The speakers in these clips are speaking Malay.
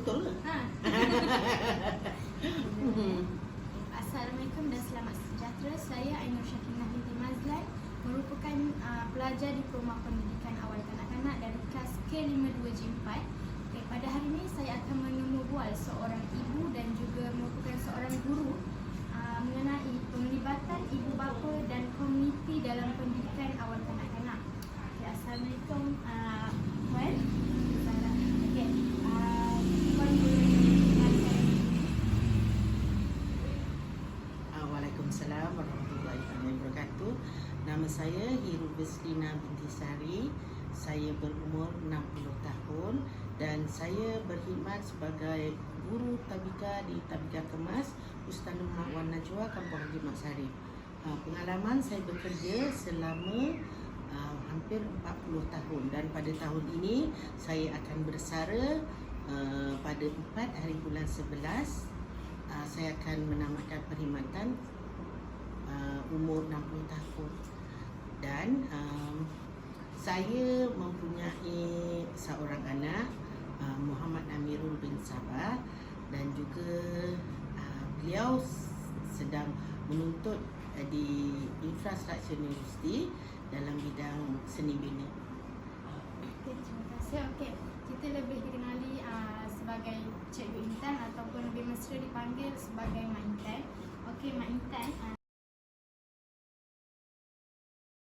betul ke? Ha. Assalamualaikum dan selamat sejahtera. Saya Ainur Syakinah binti Mazlan, merupakan pelajar Diploma Pendidikan Awal Kanak-kanak dari kelas K52J4. Pada hari ini saya akan mengemubual seorang ibu dan juga merupakan seorang guru mengenai penglibatan ibu bapa dan komuniti dalam pendidikan awal kanak-kanak. Assalamualaikum Puan. Okey. Puan boleh mengenalkan. Waalaikumsalam warahmatullahi wabarakatuh. Nama saya Hiru Beslina binti Sari. Saya berumur 60 tahun dan saya berkhidmat sebagai guru tabika di Tabika Kemas Ustazah Wan Najwa, Kampung Haji Mat Sari. Pengalaman saya bekerja selama hampir 40 tahun dan pada tahun ini saya akan bersara pada 4 hari bulan 11. Saya akan menamatkan perkhidmatan umur 60 tahun dan saya mempunyai seorang anak Muhammad Amirul bin Sabah dan juga beliau sedang menuntut di Infrastructure University dalam bidang seni bina. Okey, terima kasih. Okey, kita lebih dikenali sebagai Cikgu Intan ataupun lebih mesra dipanggil sebagai Mak Intan. Okey, Mak Intan,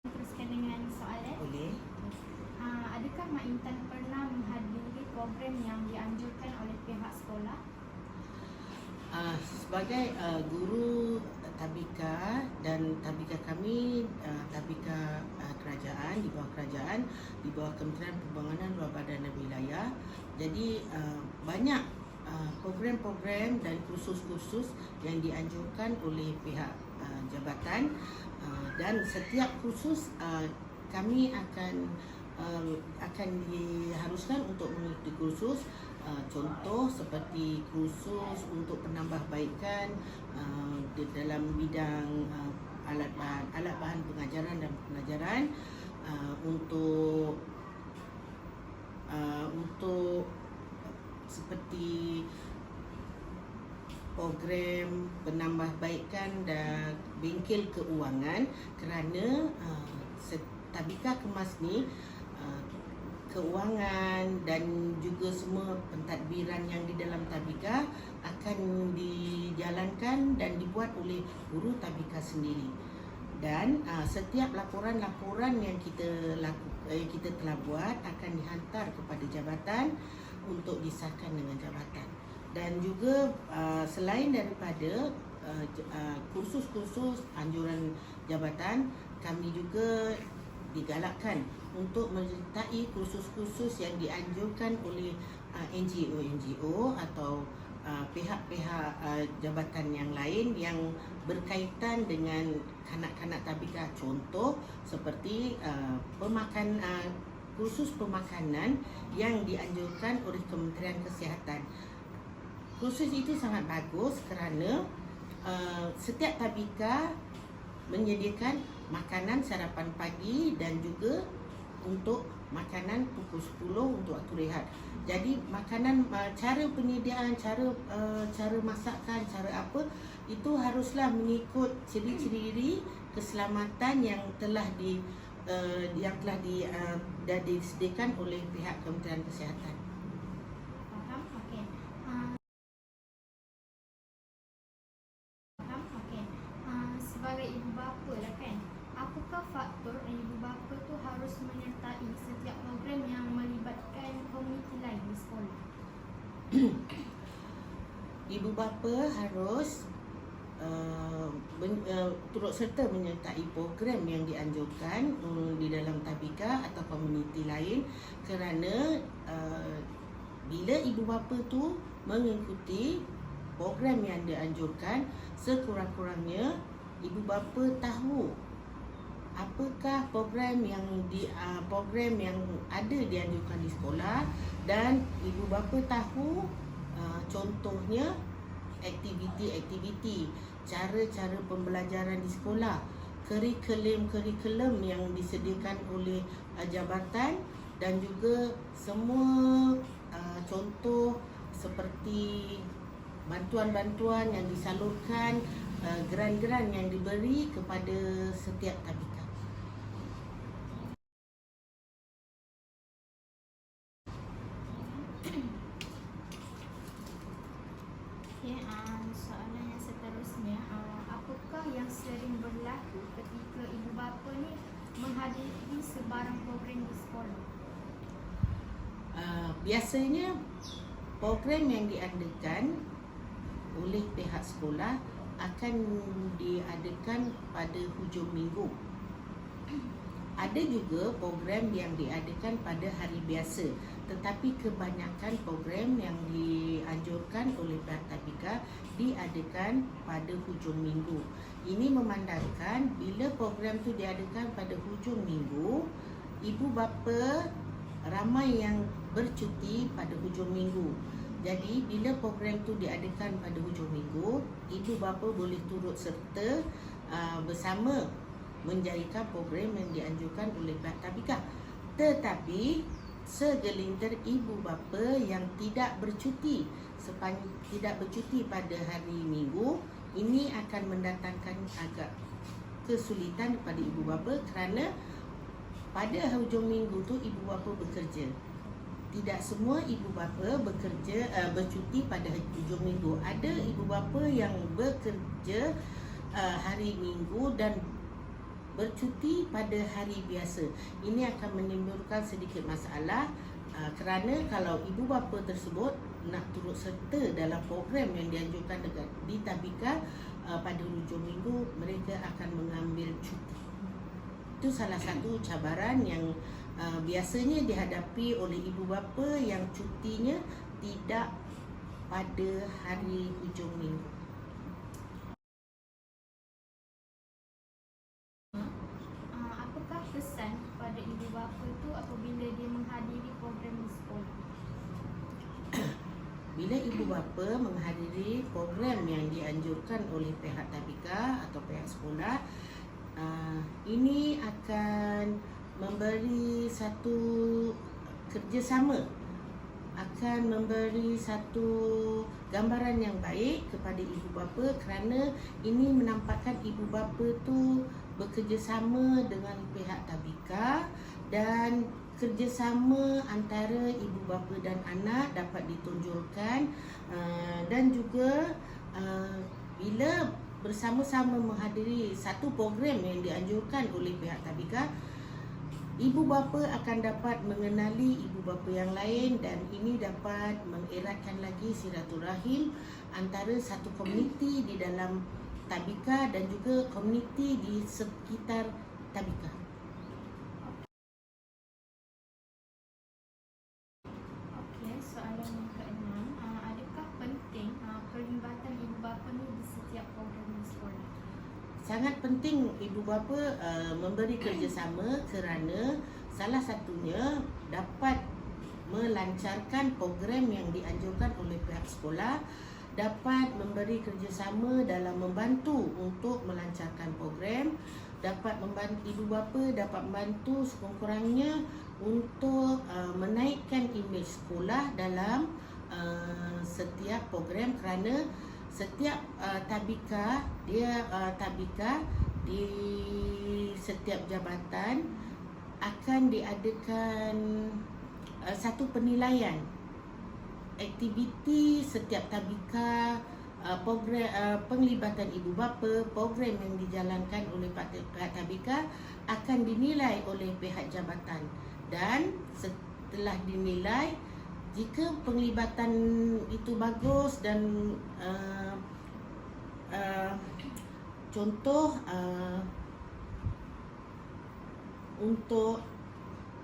teruskan dengan soalan. Boleh? Adakah Mak Intan pernah menghadiri program yang dianjurkan oleh pihak sekolah? Sebagai guru tabika dan tabika kami tabika kerajaan, di bawah kerajaan, di bawah Kementerian Pembangunan Luar Badan dan Wilayah. Jadi banyak program-program dan kursus-kursus yang dianjurkan oleh pihak jabatan dan setiap kursus kami akan diharuskan untuk mengikuti kursus. Contoh seperti kursus untuk penambahbaikan di dalam bidang alat bahan pengajaran dan pengajaran, untuk seperti program penambahbaikan dan bengkel keuangan, kerana Tabika Kemas ni keuangan dan juga semua pentadbiran yang di dalam tabika akan dijalankan dan dibuat oleh guru tabika sendiri. Dan setiap laporan-laporan yang kita telah buat akan dihantar kepada jabatan untuk disahkan dengan jabatan. Dan juga selain daripada kursus-kursus anjuran jabatan, kami juga digalakkan untuk menyertai kursus-kursus yang dianjurkan oleh NGO atau pihak-pihak jabatan yang lain yang berkaitan dengan kanak-kanak tabika. Contoh seperti kursus pemakanan yang dianjurkan oleh Kementerian Kesihatan. Kursus itu sangat bagus kerana setiap tabika menyediakan makanan sarapan pagi dan juga untuk makanan pukul 10 untuk waktu rehat. Jadi makanan, cara penyediaan, cara masakan, cara apa, itu haruslah mengikut ciri-ciri keselamatan yang telah disediakan oleh pihak Kementerian Kesihatan. Faham? Okey. Faham? Okey. Sebagai ibu bapa lah kan, apakah faktor ibu bapa tu harus menyertai setiap program yang melibatkan komuniti lain di sekolah? Ibu bapa harus turut serta menyertai program yang dianjurkan di dalam tabika atau komuniti lain, kerana bila ibu bapa tu mengikuti program yang dianjurkan, sekurang-kurangnya ibu bapa tahu apakah program yang ada dianjurkan di sekolah, dan ibu bapa tahu contohnya aktiviti-aktiviti, cara-cara pembelajaran di sekolah, kurikulum yang disediakan oleh jabatan, dan juga semua contoh seperti bantuan-bantuan yang disalurkan, geran-geran yang diberi kepada setiap tabika. Okay, soalan yang seterusnya, apakah yang sering berlaku ketika ibu bapa ni menghadiri sebarang program di sekolah? Biasanya program yang diadakan oleh pihak sekolah akan diadakan pada hujung minggu. Ada juga program yang diadakan pada hari biasa, tetapi kebanyakan program yang dianjurkan oleh pihak tabika diadakan pada hujung minggu. Ini memandangkan bila program tu diadakan pada hujung minggu, ibu bapa ramai yang bercuti pada hujung minggu. Jadi bila program tu diadakan pada hujung minggu, ibu bapa boleh turut serta bersama menjayakan program yang dianjurkan oleh pihak tabika. Tetapi segelintir ibu bapa yang tidak bercuti pada hari minggu, ini akan mendatangkan agak kesulitan kepada ibu bapa kerana pada hujung minggu tu ibu bapa bekerja. Tidak semua ibu bapa bercuti pada hujung minggu. Ada ibu bapa yang bekerja hari minggu dan bercuti pada hari biasa. Ini akan menimbulkan sedikit masalah kerana kalau ibu bapa tersebut nak turut serta dalam program yang dianjurkan di tabika pada hujung minggu, mereka akan mengambil cuti. Itu salah satu cabaran yang biasanya dihadapi oleh ibu bapa yang cutinya tidak pada hari hujung minggu. Apakah kesan kepada ibu bapa tu apabila dia menghadiri program di sekolah? Bila ibu bapa menghadiri program yang dianjurkan oleh pihak tabika atau pihak sekolah, ini akan memberi satu kerjasama, akan memberi satu gambaran yang baik kepada ibu bapa kerana ini menampakkan ibu bapa tu bekerjasama dengan pihak tabika dan kerjasama antara ibu bapa dan anak dapat ditonjolkan, dan juga bila bersama-sama menghadiri satu program yang dianjurkan oleh pihak tabika, ibu bapa akan dapat mengenali ibu bapa yang lain dan ini dapat mengeratkan lagi silaturahim antara satu komuniti di dalam tabika dan juga komuniti di sekitar tabika. Okey, soalan yang keenam, adakah penting pelibatan ibu bapa ni di setiap program di sekolah? Sangat penting ibu bapa memberi kerjasama kerana salah satunya dapat melancarkan program yang dianjurkan oleh pihak sekolah, dapat memberi kerjasama dalam membantu untuk melancarkan program, dapat membantu ibu bapa dapat membantu sekurang-kurangnya untuk menaikkan imej sekolah dalam setiap program kerana setiap tabika di setiap jabatan akan diadakan satu penilaian aktiviti setiap tabika, program penglibatan ibu bapa, program yang dijalankan oleh pihak tabika akan dinilai oleh pihak jabatan dan setelah dinilai, jika penglibatan itu bagus dan contoh untuk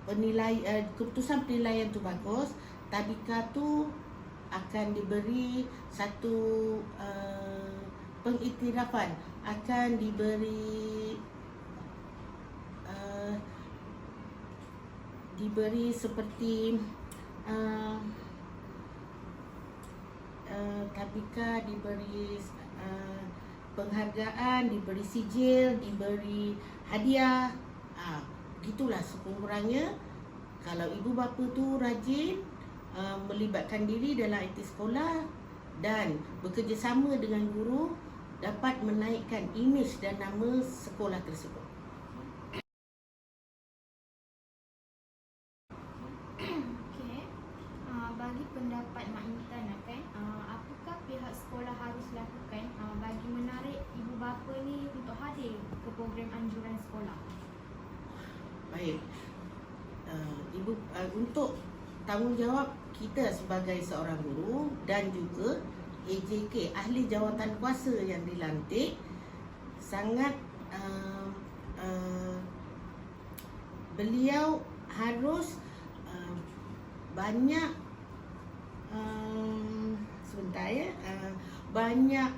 keputusan penilaian itu bagus, tabika tu akan diberi satu pengiktirafan, akan diberi seperti tabika diberi penghargaan, diberi sijil, diberi hadiah. Begitulah sekurang-kurangnya kalau ibu bapa tu rajin melibatkan diri dalam aktiviti sekolah dan bekerjasama dengan guru dapat menaikkan imej dan nama sekolah tersebut. Okey. Bagi pendapat Mak Intan, apakah pihak sekolah harus lakukan bagi menarik ibu bapa ni untuk hadir ke program anjuran sekolah? Baik, untuk tanggungjawab kita sebagai seorang guru dan juga AJK, ahli jawatan kuasa yang dilantik, sangat beliau harus banyak banyak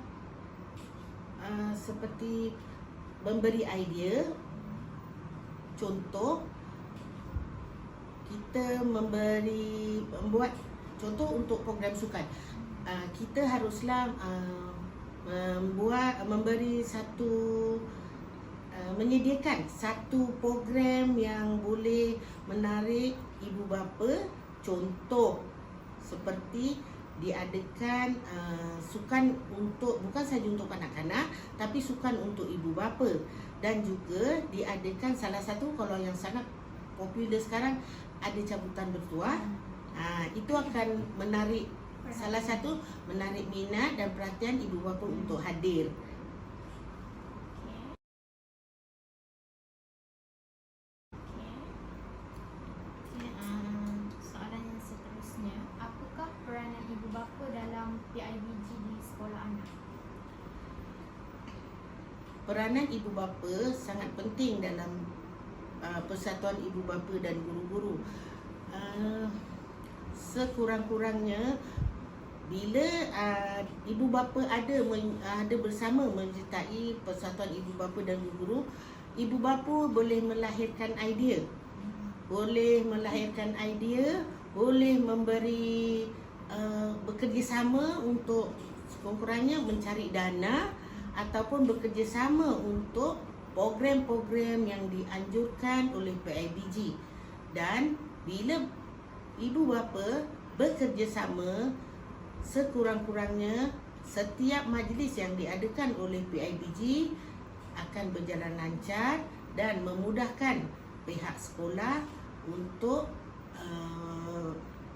seperti memberi idea. Contoh, kita membuat contoh untuk program sukan. Kita haruslah menyediakan satu program yang boleh menarik ibu bapa. Contoh seperti diadakan sukan bukan sahaja untuk kanak-kanak, tapi sukan untuk ibu bapa, dan juga diadakan salah satu, kalau yang sangat popular sekarang, ada cabutan bertuah. Itu akan menarik, salah satu menarik minat dan perhatian ibu bapa untuk hadir. Soalan yang seterusnya, apakah peranan ibu bapa dalam PIBG di sekolah anak? Peranan ibu bapa sangat penting dalam persatuan ibu bapa dan guru-guru. Sekurang-kurangnya bila ibu bapa ada bersama menyertai persatuan ibu bapa dan guru-guru, ibu bapa boleh melahirkan idea, boleh memberi bekerjasama untuk sekurang-kurangnya mencari dana ataupun bekerjasama untuk program-program yang dianjurkan oleh PIBG. Dan bila ibu bapa bekerjasama, sekurang-kurangnya setiap majlis yang diadakan oleh PIBG akan berjalan lancar dan memudahkan pihak sekolah untuk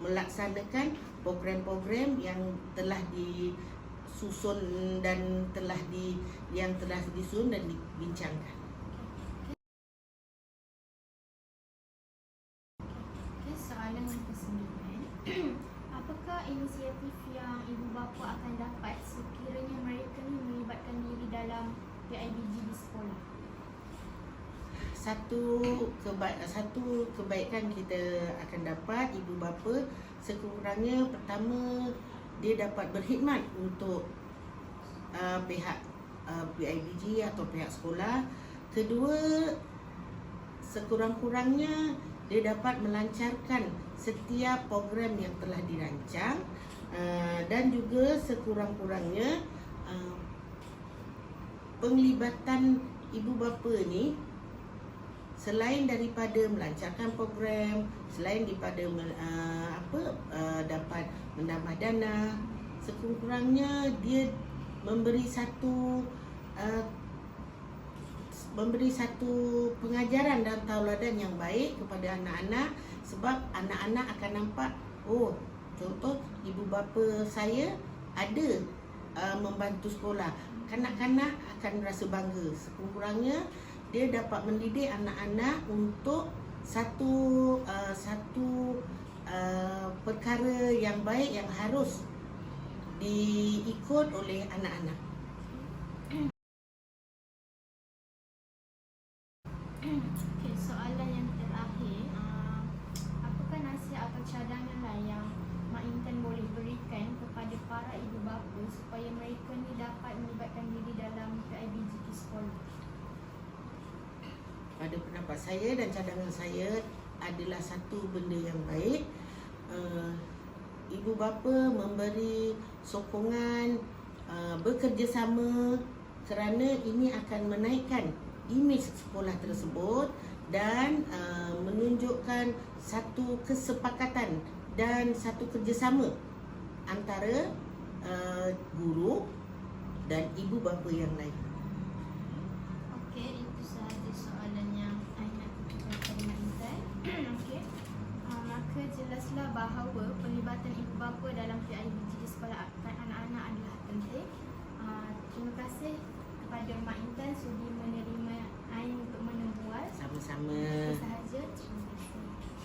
melaksanakan program-program yang telah disusun dan yang telah disusun dan dibincangkan. Soalan yang ke-9. Apakah inisiatif yang ibu bapa akan dapat sekiranya mereka ni melibatkan diri dalam PIBG di sekolah? Satu kebaikan kita akan dapat ibu bapa, sekurang-kurangnya pertama, dia dapat berkhidmat untuk pihak PIBG atau pihak sekolah. Kedua, sekurang-kurangnya dia dapat melancarkan setiap program yang telah dirancang, dan juga sekurang-kurangnya penglibatan ibu bapa ni, selain daripada melancarkan program, selain daripada dapat menambah dana, sekurang-kurangnya dia memberi satu pengajaran dan tauladan yang baik kepada anak-anak. Sebab anak-anak akan nampak, oh, contoh ibu bapa saya ada membantu sekolah. Kanak-kanak akan rasa bangga. Sekurang-kurangnya dia dapat mendidik anak-anak untuk satu perkara yang baik yang harus diikut oleh anak-anak. Okay, soalan yang terakhir, apakah nasihat atau cadangan yang Mak Intan boleh berikan kepada para ibu bapa supaya mereka ni dapat melibatkan diri dalam PIBG di sekolah? Pada pendapat saya dan cadangan saya adalah satu benda yang baik. Ibu bapa memberi sokongan, bekerjasama, kerana ini akan menaikkan imej sekolah tersebut dan menunjukkan satu kesepakatan dan satu kerjasama antara guru dan ibu bapa yang lain. Okey, itu sahaja soalan yang saya nak katakan Mak Intan. Okey. Maka jelaslah bahawa pelibatan ibu bapa dalam PIBG di sekolah anak-anak adalah penting. Terima kasih kepada Mak Intan sudi menerima Ain untuk menembual. Sama-sama. Itu sahaja. Terima kasih.